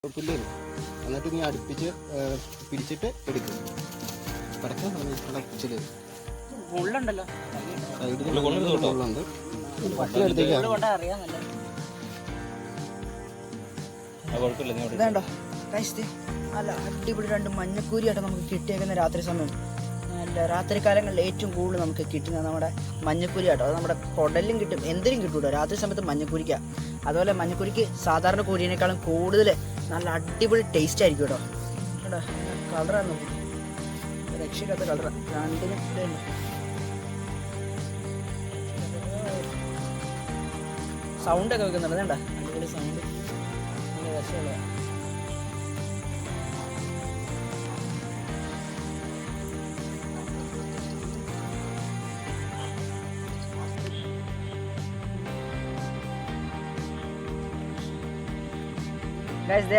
പുല്ല് എന്നിട്ട് നീ അടുപ്പിച്ച് പിടിച്ചിട്ട് എടുക്കും. പടക്കം ചില മുള്ളുണ്ടല്ലോ സൈഡിൽ മുള്ളുണ്ട്. പട്ടിയെടുത്തേക്ക് ഇതേണ്ടോ നല്ല അടിപൊളി 2 മഞ്ഞക്കൂരിയായിട്ട് നമുക്ക് കിട്ടിയേക്കുന്ന രാത്രി സമയം. നല്ല രാത്രി കാലങ്ങളിൽ ഏറ്റവും കൂടുതൽ നമുക്ക് കിട്ടുന്നത് നമ്മുടെ മഞ്ഞക്കൂരിയാട്ടോ. അത് നമ്മുടെ കുടലും കിട്ടും, എന്തിനും കിട്ടൂട്ടോ രാത്രി സമയത്ത് മഞ്ഞക്കൂരിക്ക. അതുപോലെ മഞ്ഞക്കൂരിക്ക് സാധാരണ കൂരിയേക്കാളും കൂടുതൽ നല്ല അടിപൊളി ടേസ്റ്റ് ആയിരിക്കും കേട്ടോ. കേട്ടോ കളറാണ് രക്ഷയില്ലാത്ത കളറാണ് രണ്ടിനും. സൗണ്ടൊക്കെ വെക്കുന്നുണ്ട് വേണ്ട അടിപൊളി സൗണ്ട്, നല്ല രസമുള്ള.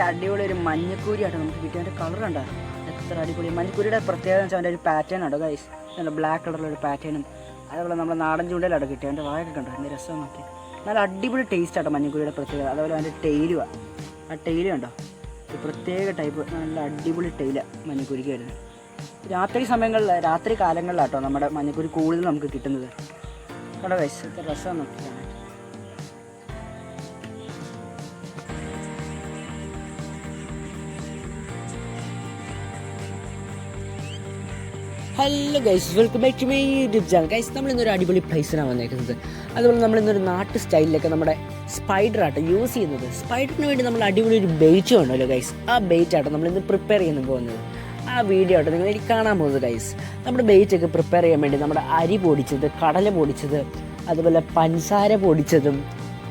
അടിപൊളി ഒരു മഞ്ഞക്കൂരിയാട്ടോ നമുക്ക് കിട്ടിയ. അതിൻ്റെ കളർ കണ്ടോ എത്ര അടിപൊളി. മഞ്ഞക്കൂരിയുടെ പ്രത്യേകത എന്ന് വെച്ചാൽ അതിൻ്റെ ഒരു പാറ്റേൺ ആട്ടോ ഗൈസ്. നല്ല ബ്ലാക്ക് കളറുള്ള ഒരു പാറ്റേണും അതേപോലെ നമ്മുടെ നാടൻ ചൂണ്ടയിലാട്ടോ കിട്ടിയ. അതിൻ്റെ വായൊക്കെ കണ്ടോ എൻ്റെ രസം നോക്കി. നല്ല അടിപൊളി ടേസ്റ്റ് ആട്ടോ മഞ്ഞക്കൂരിയുടെ പ്രത്യേകത. അതേപോലെ അതിൻ്റെ ടെയിലുമാണ്, ആ ടെയില് കണ്ടോ ഒരു പ്രത്യേക ടൈപ്പ് നല്ല അടിപൊളി ടെയിലാണ് മഞ്ഞക്കൂരിക്ക് വരുന്നത്. രാത്രി സമയങ്ങളിൽ രാത്രി കാലങ്ങളിലാട്ടോ നമ്മുടെ മഞ്ഞക്കൂരി കൂടുതൽ നമുക്ക് കിട്ടുന്നത് കേട്ടോ ഗൈസ്. എത്ര രസം നോക്കിയാണ്. Hello guys, welcome back to my YouTube channel. Guys നമ്മളിന്നൊരു അടിപൊളി പ്ലേസിനാണ് വന്നേക്കുന്നത്. അതുപോലെ നമ്മളിന്നൊരു നാട്ടു സ്റ്റൈലിലൊക്കെ നമ്മുടെ സ്പൈഡർ ആട്ടോ യൂസ് ചെയ്യുന്നത്. സ്പൈഡറിന് വേണ്ടി നമ്മൾ അടിപൊളി ഒരു ബെയ്റ്റ് ഉണ്ടല്ലോ ഗൈസ്, ആ ബെയ്റ്റ് ആട്ടോ നമ്മളിന്ന് പ്രിപ്പയർ ചെയ്യുന്നു പോകുന്നത്. ആ വീഡിയോ ആട്ടോ നിങ്ങൾ എനിക്ക് കാണാൻ പോകുന്നത് ഗൈസ്. നമ്മുടെ ബെയ്റ്റൊക്കെ പ്രിപ്പയർ ചെയ്യാൻ വേണ്ടി നമ്മുടെ അരി പൊടിച്ചത്, കടല പൊടിച്ചത്, അതുപോലെ പഞ്ചസാര പൊടിച്ചതും,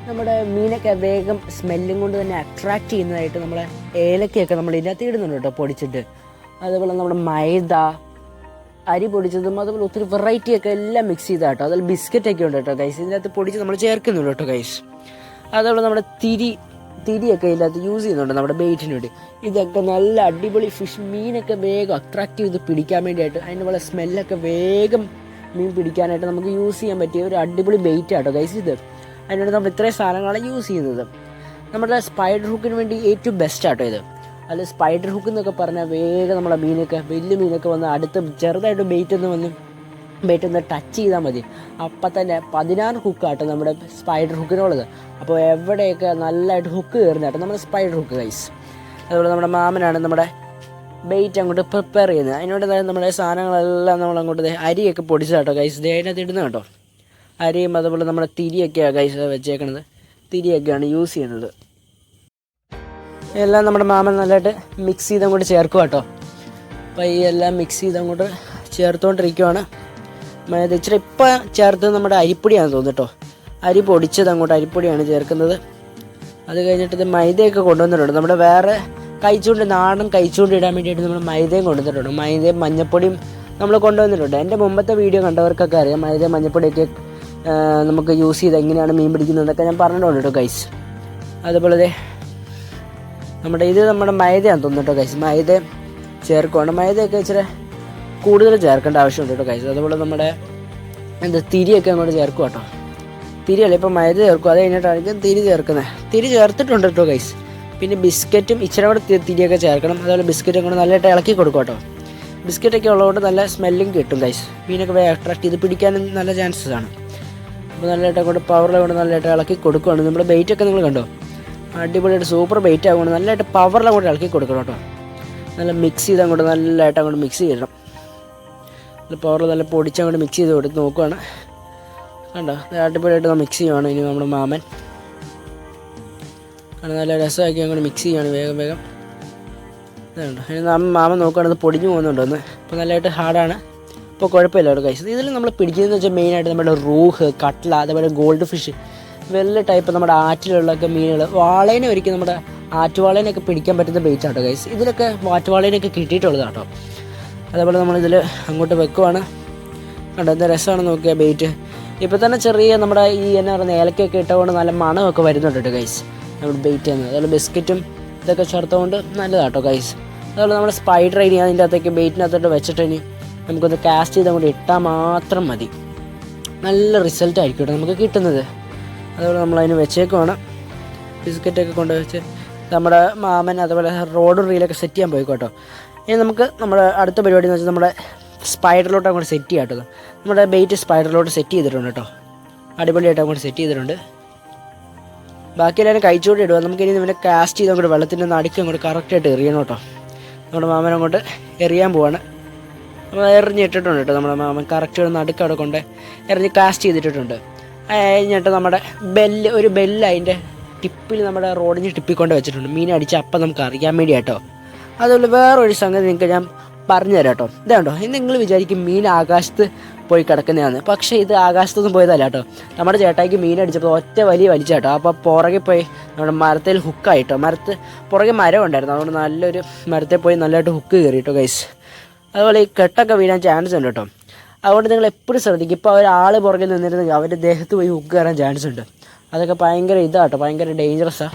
നമ്മുടെ മീനൊക്കെ വേഗം സ്മെല്ലും കൊണ്ട് തന്നെ അട്രാക്റ്റ് ചെയ്യുന്നതായിട്ട് നമ്മളെ ഏലക്കയൊക്കെ നമ്മൾ ഇതിനകത്ത് ഇടുന്നുണ്ട് കേട്ടോ പൊടിച്ചിട്ട്. അതുപോലെ നമ്മുടെ മൈദ, അരി പൊടിച്ചതും, അതുപോലെ ഒത്തിരി വെറൈറ്റി ഒക്കെ എല്ലാം മിക്സ് ചെയ്താട്ടോ. അതിൽ ബിസ്ക്കറ്റൊക്കെ ഉണ്ട് കേട്ടോ ഗൈസ് ഇതിനകത്ത് പൊടിച്ച് നമ്മൾ ചേർക്കുന്നുണ്ട് കേട്ടോ ഗൈസ്. അതുപോലെ നമ്മുടെ തിരിയൊക്കെ ഇതിനകത്ത് യൂസ് ചെയ്യുന്നുണ്ട് നമ്മുടെ ബെയ്റ്റിന് വേണ്ടി. ഇതൊക്കെ നല്ല അടിപൊളി ഫിഷ് മീനൊക്കെ വേഗം അട്രാക്റ്റ് ചെയ്ത് പിടിക്കാൻ വേണ്ടിയിട്ട്, അതിൻ്റെ പോലെ സ്മെല്ലൊക്കെ വേഗം മീൻ പിടിക്കാനായിട്ട് നമുക്ക് യൂസ് ചെയ്യാൻ പറ്റിയ ഒരു അടിപൊളി ബെയ്റ്റ് ആട്ടോ ഗൈസ് ഇത്. അതിനുവേണ്ടി നമ്മൾ ഇത്രയും സാധനങ്ങളാണ് യൂസ് ചെയ്യുന്നത്. നമ്മുടെ സ്പൈഡർ ഹുക്കിന് വേണ്ടി ഏറ്റവും ബെസ്റ്റ് ആട്ടോ ഇത്. അല്ല സ്പൈഡർ ഹുക്ക് എന്നൊക്കെ പറഞ്ഞാൽ വേഗം നമ്മളെ മീനൊക്കെ വലിയ മീനൊക്കെ വന്ന് അടുത്ത് ചെറുതായിട്ട് ബെയ്റ്റ് ഒന്ന് ടച്ച് ചെയ്താൽ മതി. അപ്പം തന്നെ 16 ഹുക്കാട്ടോ നമ്മുടെ സ്പൈഡർ ഹുക്കിനുള്ളത്. അപ്പോൾ എവിടെയൊക്കെ നല്ലതായിട്ട് ഹുക്ക് കയറുന്നതാട്ടോ നമ്മുടെ സ്പൈഡർ ഹുക്ക് ഗൈസ്. അതുപോലെ നമ്മുടെ മാമനാണ് നമ്മുടെ ബെയ്റ്റ് അങ്ങോട്ട് പ്രിപ്പയർ ചെയ്യുന്നത്. അതിനോട് നമ്മുടെ സാധനങ്ങളെല്ലാം നമ്മളങ്ങോട്ട് അരിയൊക്കെ പൊടിച്ചതാട്ടോ ഗൈസ്. അതിനകത്ത് ഇടുന്നത് കേട്ടോ. അരിയും അതുപോലെ നമ്മുടെ തിരിയൊക്കെയാണ് ഗൈസ് വെച്ചേക്കണത്. തിരിയൊക്കെയാണ് യൂസ് ചെയ്യുന്നത്. എല്ലാം നമ്മുടെ മാമൻ നല്ലതായിട്ട് മിക്സ് ചെയ്ത് അങ്ങോട്ട് ചേർക്കുക കേട്ടോ. അപ്പോൾ ഈ എല്ലാം മിക്സ് ചെയ്ത് അങ്ങോട്ട് ചേർത്തുകൊണ്ടിരിക്കുവാണ്. ഇച്ചിരി ഇപ്പം ചേർത്തത് നമ്മുടെ അരിപ്പൊടിയാണെന്ന് തോന്നുന്നു കേട്ടോ. അരി പൊടിച്ചത് അങ്ങോട്ട് അരിപ്പൊടിയാണ് ചേർക്കുന്നത്. അത് കഴിഞ്ഞിട്ട് ഇത് മൈദയൊക്കെ കൊണ്ടുവന്നിട്ടുണ്ട്. നമ്മുടെ വേറെ നാടൻ കൈച്ചൂണ്ട് ഇടാൻ വേണ്ടിയിട്ട് നമ്മൾ മൈദയും കൊണ്ടുവന്നിട്ടുണ്ട്. മൈദയും മഞ്ഞപ്പൊടിയും നമ്മൾ കൊണ്ടുവന്നിട്ടുണ്ട്. എൻ്റെ മുമ്പത്തെ വീഡിയോ കണ്ടവർക്കൊക്കെ അറിയാം മൈദയും മഞ്ഞപ്പൊടിയൊക്കെ നമുക്ക് യൂസ് ചെയ്ത് എങ്ങനെയാണ് മീൻ പിടിക്കുന്നതൊക്കെ ഞാൻ പറഞ്ഞിട്ടുണ്ട് കേട്ടോ ഗൈസ്. അതുപോലെ നമ്മുടെ മൈദയാണെന്ന് തോന്നുന്നു കേട്ടോ ഗൈസ്. മൈദ ചേർക്കുവാണ്. മൈദയൊക്കെ ഇച്ചിരി കൂടുതൽ ചേർക്കേണ്ട ആവശ്യമുണ്ട് കേട്ടോ ഗൈസ്. അതുപോലെ നമ്മുടെ തിരിയൊക്കെ അങ്ങോട്ട് ചേർക്കുക കേട്ടോ. തിരിയല്ല ഇപ്പോൾ മൈദ ചേർക്കും, അത് കഴിഞ്ഞിട്ടായിരിക്കും തിരി ചേർക്കുന്നത്. തിരി ചേർത്തിട്ടുണ്ട് കേട്ടോ ഗൈസ്. പിന്നെ ബിസ്ക്കറ്റും ഇച്ചിരി കൂടെ തിരിയൊക്കെ ചേർക്കണം. അതുപോലെ ബിസ്ക്കറ്റും കൂടെ നല്ലതായിട്ട് ഇളക്കി കൊടുക്കും കേട്ടോ. ബിസ്ക്കറ്റൊക്കെ ഉള്ളതുകൊണ്ട് നല്ല സ്മെല്ലും കിട്ടും ഗൈസ്. മീനൊക്കെ വേഗം അട്രാക്ട് ചെയ്ത് പിടിക്കാനും നല്ല ചാൻസസ് ആണ്. അപ്പോൾ നല്ലതായിട്ട് അങ്ങോട്ട് പവറിലൂടെ നല്ലതായിട്ട് ഇളക്കി കൊടുക്കുകയാണ്. നമ്മുടെ ബെയ്റ്റൊക്കെ നിങ്ങൾ കണ്ടോ അടിപൊളിയായിട്ട് സൂപ്പർ ബെയ്റ്റ് ആകുകൊണ്ട് നല്ലതായിട്ട് പവറിൽ അങ്ങോട്ട് ഇളക്കി കൊടുക്കണം കേട്ടോ. നല്ല മിക്സ് ചെയ്ത് അങ്ങോട്ട് നല്ലതായിട്ട് അങ്ങോട്ട് മിക്സ് ചെയ്യണം. നല്ല പവറിൽ നല്ല പൊടിച്ച് അങ്ങോട്ട് മിക്സ് ചെയ്ത് കൊടുത്ത് നോക്കുകയാണ്. കണ്ടോ അടിപൊളിയായിട്ട് മിക്സ് ചെയ്യുവാണ് ഇനി നമ്മുടെ മാമൻ. കാരണം നല്ല രസമാക്കി അങ്ങോട്ട് മിക്സ് ചെയ്യുകയാണ് വേഗം. ഇതുണ്ടോ ഇനി മാമൻ നോക്കുകയാണെങ്കിൽ അത് പൊടിഞ്ഞു പോകുന്നുണ്ടോ എന്ന്. അപ്പോൾ നല്ലതായിട്ട് ഹാർഡാണ്. ഇപ്പോൾ കുഴപ്പമില്ല കേട്ടോ ഗൈസ്. ഇതിൽ നമ്മൾ പിടിക്കുന്നതെന്ന് വെച്ചാൽ മെയിനായിട്ട് നമ്മുടെ റൂഹ്, കട്ട്ല, അതേപോലെ ഗോൾഡ് ഫിഷ്, വലിയ ടൈപ്പ് നമ്മുടെ ആറ്റിലുള്ളൊക്കെ മീനുകൾ, വാളേനെ ഒരിക്കലും നമ്മുടെ ആറ്റുവാളേനൊക്കെ പിടിക്കാൻ പറ്റുന്ന ബെയ്റ്റ് ആട്ടോ ഗൈസ്. ഇതിലൊക്കെ ആറ്റുവാളേനൊക്കെ കിട്ടിയിട്ടുള്ളതാട്ടോ. അതേപോലെ നമ്മളിതിൽ അങ്ങോട്ട് വെക്കുവാണ്. കണ്ടോ എന്താ രസമാണ് നോക്കിയാൽ ബെയ്റ്റ്. ഇപ്പോൾ തന്നെ ചെറിയ നമ്മുടെ ഈ എന്നാ പറയുന്ന ഏലക്കൊക്കെ ഇട്ടുകൊണ്ട് നല്ല മണമൊക്കെ വരുന്നുണ്ട് കേട്ടോ ഗൈസ് നമ്മുടെ ബെയ്റ്റ് തന്നെ. അതുപോലെ ബിസ്ക്കറ്റും ഇതൊക്കെ ചേർത്തുകൊണ്ട് നല്ലതാട്ടോ ഗൈസ്. അതുപോലെ നമ്മുടെ സ്പൈഡർ ഇനി അതിൻ്റെ അകത്തേക്ക് ബെയ്റ്റിനകത്തോട്ട് വെച്ചിട്ട് ഇനി നമുക്കൊന്ന് കാസ്റ്റ് ചെയ്ത് അങ്ങോട്ട് ഇട്ടാൽ മാത്രം മതി. നല്ല റിസൾട്ട് ആയിരിക്കും കേട്ടോ നമുക്ക് കിട്ടുന്നത്. അതുപോലെ നമ്മളതിന് വെച്ചേക്കുവാണ്. ബിസ്ക്കറ്റൊക്കെ കൊണ്ടുവച്ച് നമ്മുടെ മാമൻ അതുപോലെ റോഡും റീലൊക്കെ സെറ്റ് ചെയ്യാൻ പോയിക്കോട്ടോ. ഇനി നമുക്ക് നമ്മുടെ അടുത്ത പരിപാടി എന്ന് വെച്ചാൽ നമ്മുടെ സ്പൈഡറിലോട്ട് അങ്ങോട്ട് സെറ്റ് ചെയ്യാം കേട്ടോ. നമ്മുടെ ബെയ്റ്റ് സ്പൈഡറിലോട്ട് സെറ്റ് ചെയ്തിട്ടുണ്ട് കേട്ടോ. അടിപൊളിയായിട്ട് അങ്ങോട്ട് സെറ്റ് ചെയ്തിട്ടുണ്ട്. ബാക്കി എല്ലാവരും കഴിച്ചുകൂടി ഇടുക. നമുക്കിനി ഇവനെ കാസ്റ്റ് ചെയ്ത് അങ്ങോട്ട് വെള്ളത്തിൻ്റെ നടുക്ക് അങ്ങോട്ട് കറക്റ്റായിട്ട് എറിയണം കേട്ടോ. നമ്മുടെ മാമൻ അങ്ങോട്ട് എറിയാൻ പോവാണ്. നമ്മൾ എറിഞ്ഞിട്ടിട്ടുണ്ട് കേട്ടോ. നമ്മുടെ മാമൻ കറക്റ്റ് ഒരു നടുക്ക് അവിടെ കൊണ്ട് എറിഞ്ഞ് കാസ്റ്റ് ചെയ്തിട്ടിട്ടുണ്ട്. കഴിഞ്ഞിട്ട് നമ്മുടെ ഒരു ബെല്ല് അതിൻ്റെ ടിപ്പിൽ നമ്മുടെ റോഡിന് ടിപ്പിൽ കൊണ്ട് വെച്ചിട്ടുണ്ട്. മീൻ അടിച്ച് അപ്പം നമുക്ക് അറിയാൻ വേണ്ടി കേട്ടോ. അതുപോലെ വേറൊരു സംഗതി നിങ്ങൾക്ക് ഞാൻ പറഞ്ഞുതരാം കേട്ടോ. ഇതാണ്ടോ, ഇത് നിങ്ങൾ വിചാരിക്കും മീൻ ആകാശത്ത് പോയി കിടക്കുന്നതാണ്. പക്ഷേ ഇത് ആകാശത്തൊന്നും പോയതല്ല കേട്ടോ. നമ്മുടെ ചേട്ടായിക്ക് മീൻ അടിച്ചപ്പോൾ ഒറ്റ വലിച്ച കേട്ടോ. അപ്പോൾ പുറകെ പോയി നമ്മുടെ മരത്തിൽ ഹുക്കായിട്ടോ. പുറകെ മരം ഉണ്ടായിരുന്നു. അതുകൊണ്ട് നല്ലൊരു മരത്തിൽ പോയി നല്ലതായിട്ട് ഹുക്ക് കയറി കേട്ടോ ഗൈസ്. അതുപോലെ ഈ കെട്ടൊക്കെ വീഴാൻ ചാൻസ് ഉണ്ട് കേട്ടോ. അതുകൊണ്ട് നിങ്ങൾ എപ്പോഴും ശ്രദ്ധിക്കും. ഇപ്പോൾ ഒരാൾ പുറകെ നിന്നിരുന്നെങ്കിൽ അവരുടെ ദേഹത്ത് പോയി ഹുക്ക് കയറാൻ ചാൻസ് ഉണ്ട്. അതൊക്കെ ഭയങ്കര ഇതാട്ടോ, ഭയങ്കര ഡേഞ്ചറസാണ്.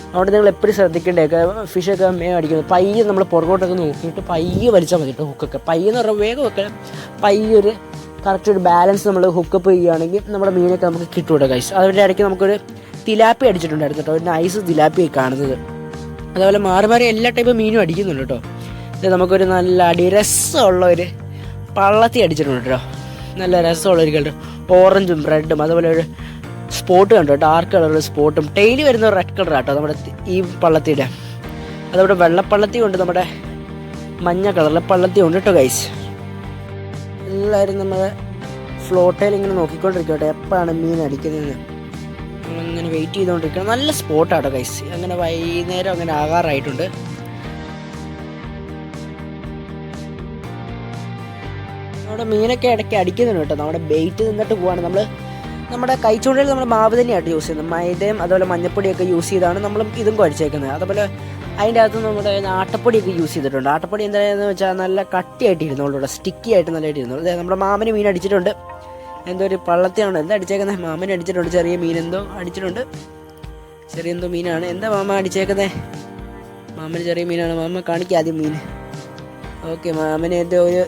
അതുകൊണ്ട് നിങ്ങൾ എപ്പോഴും ശ്രദ്ധിക്കേണ്ടേ. ഫിഷൊക്കെ അടിക്കുന്നത് പയ്യെ നമ്മൾ പുറകോട്ടൊക്കെ നോക്കിയിട്ട് പയ്യെ വലിച്ചാൽ മതി കേട്ടോ. ഹുക്കൊക്കെ പയ്യെന്ന് പറഞ്ഞാൽ വേഗം വെക്കണം. പയ്യൊരു കറക്റ്റ് ഒരു ബാലൻസ് നമ്മൾ ഹുക്കപ്പ് ചെയ്യുകയാണെങ്കിൽ നമ്മുടെ മീനൊക്കെ നമുക്ക് കിട്ടും കേട്ടോ ഗൈസ്. അതിൻ്റെ ഇടയ്ക്ക് നമുക്കൊരു തിലാപ്പി അടിച്ചിട്ടുണ്ടായിരുന്നു കേട്ടോ. ഒരു നൈസ് തിലാപ്പി കാണുന്നത്. അതുപോലെ മാറി മാറി എല്ലാ ടൈപ്പ് മീനും അടിക്കുന്നുണ്ട് കേട്ടോ. ഇത് നമുക്കൊരു നല്ല രസമുള്ള ഒരു പള്ളത്തി അടിച്ചിട്ടുണ്ട് കേട്ടോ. നല്ല രസമുള്ള ഒരു കളർ ഓറഞ്ചും റെഡും അതുപോലെ ഒരു സ്പോട്ട് കണ്ടോ, ഡാർക്ക് കളറുള്ള സ്പോട്ടും. ടെയില് വരുന്ന റെഡ് കളർ ആട്ടോ നമ്മുടെ ഈ പള്ളത്തിയുടെ. അതവിടെ വെള്ളപ്പള്ളത്തി ഉണ്ട്, നമ്മുടെ മഞ്ഞ കളറിലെ പള്ളത്തി ഉണ്ട് കേട്ടോ ഗൈസ്. എല്ലാവരും നമ്മുടെ ഫ്ലോട്ടയിൽ ഇങ്ങനെ നോക്കിക്കൊണ്ടിരിക്കട്ടെ എപ്പോഴാണ് മീൻ അടിക്കുന്നതെന്ന്. അങ്ങനെ വെയിറ്റ് ചെയ്തുകൊണ്ടിരിക്കണം. നല്ല സ്പോട്ടാട്ടോ ഗൈസ്. അങ്ങനെ വൈകുന്നേരം അങ്ങനെ ആകാറായിട്ടുണ്ട്. നമ്മുടെ മീനൊക്കെ ഇടയ്ക്ക് അടിക്കുന്നുണ്ട് കേട്ടോ. നമ്മുടെ ബെയ്റ്റ് നിന്നിട്ട് പോവാണ്. നമ്മുടെ കൈച്ചൂണ്ടയിൽ നമ്മൾ മാവ് തന്നെയായിട്ട് യൂസ് ചെയ്യുന്നത്. മൈദയും അതുപോലെ മഞ്ഞപ്പൊടിയൊക്കെ യൂസ് ചെയ്താണ് നമ്മൾ ഇതും കുഴച്ചേക്കുന്നത്. അതുപോലെ അതിൻ്റെ അകത്ത് നമ്മുടെ ആട്ടപ്പൊടിയൊക്കെ യൂസ് ചെയ്തിട്ടുണ്ട്. ആട്ടപ്പൊടി എന്താണെന്ന് വെച്ചാൽ നല്ല കട്ടിയായിട്ട് ഇരുന്നോളൂ, സ്റ്റിക്കി ആയിട്ട് നല്ലതായിട്ട് ഇരുന്നോളൂ. അതായത് നമ്മുടെ മാമന് മീൻ അടിച്ചിട്ടുണ്ട്. എന്തോ ഒരു പള്ളത്തിയാണ് എന്താ അടിച്ചേക്കുന്നത്. മാമന് അടിച്ചിട്ടുണ്ട്. ചെറിയ മീൻ എന്തോ അടിച്ചിട്ടുണ്ട്. ചെറിയ എന്തോ മീനാണ്. എന്താ മാമ അടിച്ചേക്കുന്നത്? മാമന് ചെറിയ മീനാണ്. മാമ കാണിക്കുക ആദ്യം മീൻ. ഓക്കെ, മാമന് എന്തോ ഒരു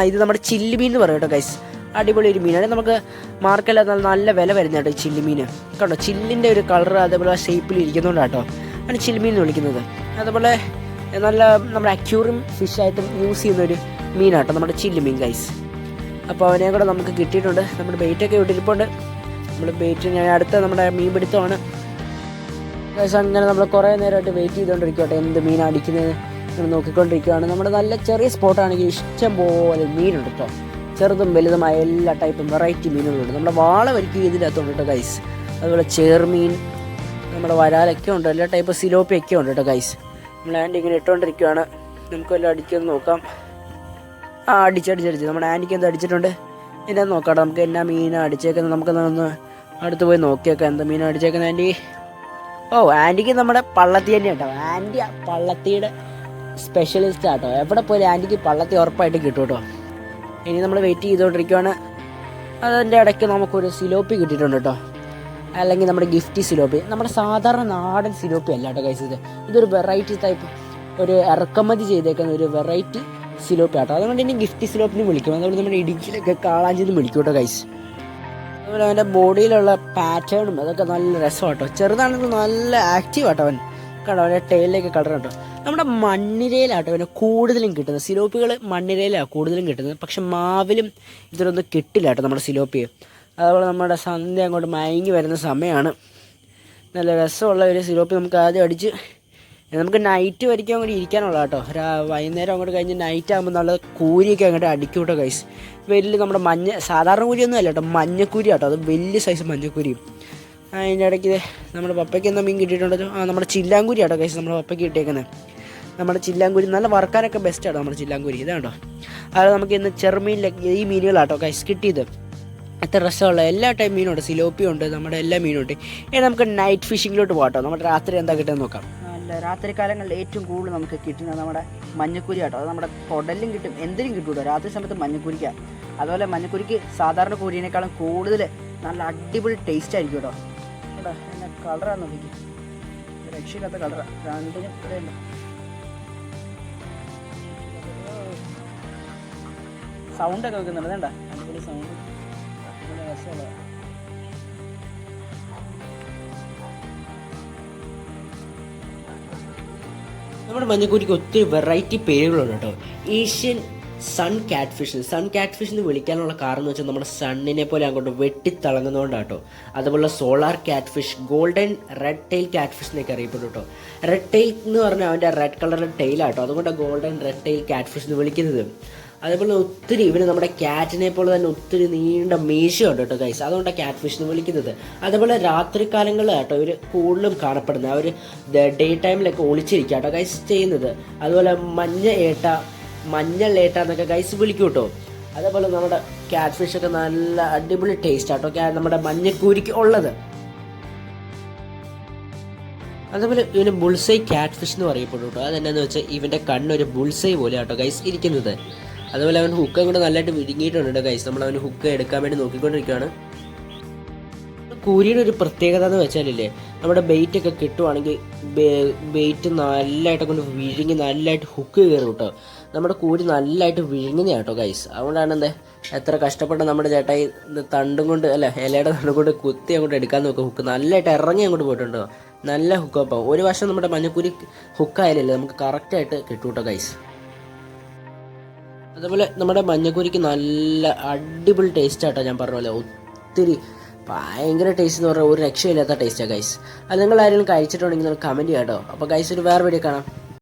ഇത് നമ്മുടെ ചില്ലി മീൻ എന്ന് പറയും കേട്ടോ ഗൈസ്. അടിപൊളി ഒരു മീനാണ്. നമുക്ക് മാർക്കറ്റിൽ നല്ല വില വരുന്ന കേട്ടോ ചില്ലി മീൻ കേട്ടോ. ചില്ലിൻ്റെ ഒരു കളർ അതേപോലെ ഷേപ്പിൽ ഇരിക്കുന്നുണ്ട് കേട്ടോ. ആണ് ചില്ലി മീൻ എന്ന് വിളിക്കുന്നത്. അതുപോലെ നല്ല നമ്മുടെ അക്യൂറിയം ഫിഷായിട്ടും യൂസ് ചെയ്യുന്നൊരു മീനാട്ടോ നമ്മുടെ ചില്ലി മീൻ ഗൈസ്. അപ്പോൾ അവനെ കൂടെ നമുക്ക് കിട്ടിയിട്ടുണ്ട്. നമ്മുടെ ബെയ്റ്റൊക്കെ വിട്ടിരിപ്പുണ്ട്. നമ്മൾ ബെയ്റ്റ് ഞാൻ അടുത്ത നമ്മുടെ മീൻ പിടുത്തമാണ് ഗൈസ്. അങ്ങനെ നമ്മൾ കുറേ നേരമായിട്ട് വെയിറ്റ് ചെയ്തുകൊണ്ടിരിക്കട്ടെ എന്ത് മീൻ അടിക്കുന്നത് ഇങ്ങനെ നോക്കിക്കൊണ്ടിരിക്കുകയാണ്. നമ്മുടെ നല്ല ചെറിയ സ്പോട്ടാണെങ്കിൽ ഇഷ്ടം പോലെ മീനുണ്ട് കേട്ടോ. ചെറുതും വലുതുമായ എല്ലാ ടൈപ്പും വെറൈറ്റി മീനുകളുണ്ട്. നമ്മുടെ വാള വരിക്കും ഇതിനകത്തുണ്ട് കേട്ടോ ഗൈസ്. അതുപോലെ ചേർമീൻ, നമ്മുടെ വരാലൊക്കെ ഉണ്ട്. എല്ലാ ടൈപ്പ് സിലോപ്പിയൊക്കെ ഉണ്ട് കേട്ടോ ഗൈസ്. നമ്മൾ ആൻറ്റി ഇങ്ങനെ ഇട്ടുകൊണ്ടിരിക്കുകയാണ്. നമുക്കെല്ലാം അടിക്കൊന്ന് നോക്കാം. അടിച്ചടിച്ചടിച്ച് നമ്മുടെ ആൻറ്റിക്ക് എന്താ അടിച്ചിട്ടുണ്ട് എന്നാ നോക്കാം. നമുക്ക് എന്നാ മീനാണ് അടിച്ചേക്കുന്നത് നമുക്കൊന്ന് അടുത്ത് പോയി നോക്കിയേക്കാം എന്താ മീനാണ് അടിച്ചേക്കുന്നത് ആൻറ്റി. ആൻറ്റിക്ക് നമ്മുടെ പള്ളത്തി തന്നെയാണ് കേട്ടോ. ആൻറ്റി പള്ളത്തിയുടെ സ്പെഷ്യലിസ്റ്റ് ആട്ടോ. എവിടെ പോയാലും ആൻറ്റിക്ക് പള്ളത്തി ഉറപ്പായിട്ട് കിട്ടും കേട്ടോ. ഇനി നമ്മൾ വെയിറ്റ് ചെയ്തുകൊണ്ടിരിക്കുകയാണ്. അതിൻ്റെ ഇടയ്ക്ക് നമുക്കൊരു സിലോപ്പി കിട്ടിയിട്ടുണ്ട് കേട്ടോ. അല്ലെങ്കിൽ നമ്മുടെ ഗിഫ്റ്റി സിലോപ്പി. നമ്മുടെ സാധാരണ നാടൻ സിലോപ്പി അല്ല കേട്ടോ ഗൈസ്. ഇതൊരു വെറൈറ്റി ടൈപ്പ് ഒരു ഇറക്കുമതി ചെയ്തേക്കുന്ന ഒരു വെറൈറ്റി സിലോപ്പി ആട്ടോ. അതുകൊണ്ട് ഇനി ഗിഫ്റ്റി സിലോപ്പിന് വിളിക്കും. അതുകൊണ്ട് നമ്മുടെ ഇടുക്കിയിലൊക്കെ കാളാഞ്ചിന്ന് വിളിക്കും കേട്ടോ ഗൈസ്. അതുപോലെ അവൻ്റെ ബോഡിയിലുള്ള പാറ്റേണും അതൊക്കെ നല്ല രസമാട്ടോ. ചെറുതാണെങ്കിൽ നല്ല ആക്റ്റീവ് ആട്ടോ അവൻ. കണ്ടോ അവൻ്റെ ടൈലിലേക്ക് കളർ കേട്ടോ. നമ്മുടെ മണ്ണിരയിലാട്ടോ അവന് കൂടുതലും കിട്ടുന്നത്. സിലോപ്പികൾ മണ്ണിരയിലാണ് കൂടുതലും കിട്ടുന്നത്. പക്ഷെ മാവിലും ഇതിലൊന്നും കിട്ടില്ല കേട്ടോ നമ്മുടെ സിലോപ്പി. അതുപോലെ നമ്മുടെ സന്ധ്യ അങ്ങോട്ട് മയങ്ങി വരുന്ന സമയമാണ്. നല്ല രസമുള്ള ഒരു സിലോപ്പി നമുക്ക് ആദ്യം അടിച്ച് നമുക്ക് നൈറ്റ് വരയ്ക്കാൻ കൂടി ഇരിക്കാനുള്ള കേട്ടോ. വൈകുന്നേരം അങ്ങോട്ട് കഴിഞ്ഞ് നൈറ്റ് ആകുമ്പോൾ നല്ല കൂരിയൊക്കെ അങ്ങോട്ട് അടിക്കും കേട്ടോ ഗൈസ്. വലിയ നമ്മുടെ സാധാരണ കൂരിയൊന്നും അല്ല കേട്ടോ, മഞ്ഞക്കൂരി കേട്ടോ. അത് വലിയ സൈസ് മഞ്ഞക്കൂരിയും. അതിൻ്റെ ഇടയ്ക്ക് നമ്മുടെ പപ്പയ്ക്ക് എന്താ മീൻ കിട്ടിയിട്ടുണ്ടല്ലോ. നമ്മുടെ ചില്ലാങ്കൂരി കേട്ടോ ഗൈസ് നമ്മുടെ പപ്പയ്ക്ക് കിട്ടിയേക്കുന്നത്. നമ്മുടെ ചില്ലാങ്കൂരി നല്ല വറുക്കാനൊക്കെ ബെസ്റ്റ് ആട്ടോ നമ്മുടെ ചില്ലാങ്കൂരി. ഇതാണ്ടോ. അത് നമുക്ക് ഇന്ന് ചെറുമീനിലൊക്കെ ഈ മീനുകളാട്ടോ ഗൈസ് കിട്ടിയത്. എത്ര രസമുള്ള എല്ലാ ടൈം മീനുണ്ട്. സിലോപ്പിയും ഉണ്ട്, നമ്മുടെ എല്ലാ മീനും ഉണ്ട്. ഇനി നമുക്ക് നൈറ്റ് ഫിഷിങ്ങിലോട്ട് പോകാട്ടോ. നമ്മുടെ രാത്രി എന്താ കിട്ടുന്നത് നോക്കാം. അല്ല, രാത്രി കാലങ്ങളിൽ ഏറ്റവും കൂടുതൽ നമുക്ക് കിട്ടുന്നത് നമ്മുടെ മഞ്ഞക്കുരി കേട്ടോ. അത് നമ്മുടെ കുടലും കിട്ടും, എന്തിനും കിട്ടും രാത്രി സമയത്ത് മഞ്ഞക്കുരിക്കാണ്. അതുപോലെ മഞ്ഞക്കുരിക്ക് സാധാരണ കൂരിനേക്കാളും കൂടുതൽ നല്ല അടിപൊളി ടേസ്റ്റ് ആയിരിക്കും കേട്ടോ. കേട്ടോ എന്നെ കളറാണ് നോക്കി, രക്ഷയില്ലാത്ത കളറാണ്. രണ്ടിനും ഇതല്ല സൗണ്ടൊക്കെ വെക്കുന്നുണ്ട്. വേണ്ട അടിപൊളി സൗണ്ട്, നല്ല രസമുള്ള. നമ്മുടെ മഞ്ഞക്കൂരിക്ക് ഒത്തിരി വെറൈറ്റി പേരുകളുണ്ട് കേട്ടോ. ഏഷ്യൻ സൺ കാറ്റ് ഫിഷ് എന്ന് വിളിക്കാനുള്ള കാരണം എന്ന് വെച്ചാൽ നമ്മുടെ സണ്ണിനെ പോലെ അങ്ങോട്ട് വെട്ടിത്തിളങ്ങുന്നതുകൊണ്ടാട്ടോ. അതുപോലെ സോളാർ കാറ്റ് ഫിഷ്, ഗോൾഡൻ റെഡ് ടെയിൽ കാറ്റ് ഫിഷ് എന്നൊക്കെ അറിയപ്പെടും കേട്ടോ. റെഡ് ടെയിൽ എന്ന് പറഞ്ഞാൽ അവൻ്റെ റെഡ് കളറിലെ ടെയിലാട്ടോ, അതുകൊണ്ടാണ് ഗോൾഡൻ റെഡ് ടെയിൽ കാറ്റ് ഫിഷ് എന്ന് വിളിക്കുന്നത്. അതേപോലെ ഒത്തിരി ഇവന് നമ്മുടെ കാറ്റിനെ പോലെ തന്നെ ഒത്തിരി നീണ്ട മീശയുണ്ട് കേട്ടോ ഗൈസ്, അതുകൊണ്ടാണ് കാറ്റ് ഫിഷ് എന്ന് വിളിക്കുന്നത്. അതേപോലെ രാത്രികാലങ്ങളിൽ കേട്ടോ ഇവർ കൂടുതലും കാണപ്പെടുന്നത്, അവർ ഡേ ടൈമിലൊക്കെ ഒളിച്ചിരിക്കുക കേട്ടോ ഗൈസ് ചെയ്യുന്നത്. അതുപോലെ മഞ്ഞൾ ഏട്ട എന്നൊക്കെ ഗൈസ് വിളിക്കും കേട്ടോ. അതേപോലെ നമ്മുടെ കാറ്റ് ഫിഷൊക്കെ നല്ല അടിപൊളി ടേസ്റ്റ് ആട്ടോ നമ്മുടെ മഞ്ഞക്കൂരിക്ക് ഉള്ളത്. അതേപോലെ ഇവന് ബുൾസൈ കാറ്റ് ഫിഷ് എന്ന് പറയപ്പെടും കേട്ടോ. അതെന്നാന്ന് വെച്ചാൽ ഇവൻ്റെ കണ്ണൊരു ബുൾസൈ പോലെ ആട്ടോ ഗൈസ് ഇരിക്കുന്നത്. അതുപോലെ അവൻ ഹുക്ക് കൂടെ നല്ലതായിട്ട് വിഴുങ്ങിയിട്ടുണ്ട് ഗൈസ്. നമ്മൾ അവന് ഹുക്ക് എടുക്കാൻ വേണ്ടി നോക്കിക്കൊണ്ടിരിക്കുകയാണ്. കൂരിയുടെ ഒരു പ്രത്യേകത എന്ന് വെച്ചാലില്ലേ, നമ്മുടെ ബെയ്റ്റ് ഒക്കെ കിട്ടുവാണെങ്കിൽ ബെയ്റ്റ് നല്ലതായിട്ട് കൊണ്ട് വിഴുങ്ങി നല്ലതായിട്ട് ഹുക്ക് കയറും കേട്ടോ. നമ്മുടെ കൂരി നല്ലതായിട്ട് വിഴുങ്ങുന്ന കേട്ടോ ഗൈസ്. അതുകൊണ്ടാണ് എത്ര കഷ്ടപ്പെട്ട നമ്മുടെ ചേട്ടായി തണ്ടും കൊണ്ട് ഇലയുടെ തണ്ടും കൊണ്ട് കുത്തി അങ്ങോട്ട് എടുക്കാൻ നോക്കുക. ഹുക്ക് നല്ലതായിട്ട് ഇറങ്ങി അങ്ങോട്ട് പോയിട്ടുണ്ടോ, നല്ല ഹുക്കപ്പം. ഒരു വർഷം നമ്മുടെ മഞ്ഞക്കൂരി ഹുക്കായാലല്ലേ നമുക്ക് കറക്റ്റായിട്ട് കിട്ടും കേട്ടോ ഗൈസ്. അതേപോലെ നമ്മുടെ മഞ്ഞക്കൂരിക്ക് നല്ല അടിപൊളി ടേസ്റ്റ് ആട്ടോ, ഞാൻ പറഞ്ഞ പോലെ ഒത്തിരി ഭയങ്കര ടേസ്റ്റ് എന്ന് പറഞ്ഞാൽ ഒരു രക്ഷയില്ലാത്ത ടേസ്റ്റാണ് ഗൈസ്. അത് നിങ്ങൾ ആരെങ്കിലും കഴിച്ചിട്ടുണ്ടെങ്കിൽ നിങ്ങൾ കമൻറ്റ് ചെയ്യാം കേട്ടോ. അപ്പോൾ ഗൈസ് ഒരു വേറെ വീഡിയോ കാണാം.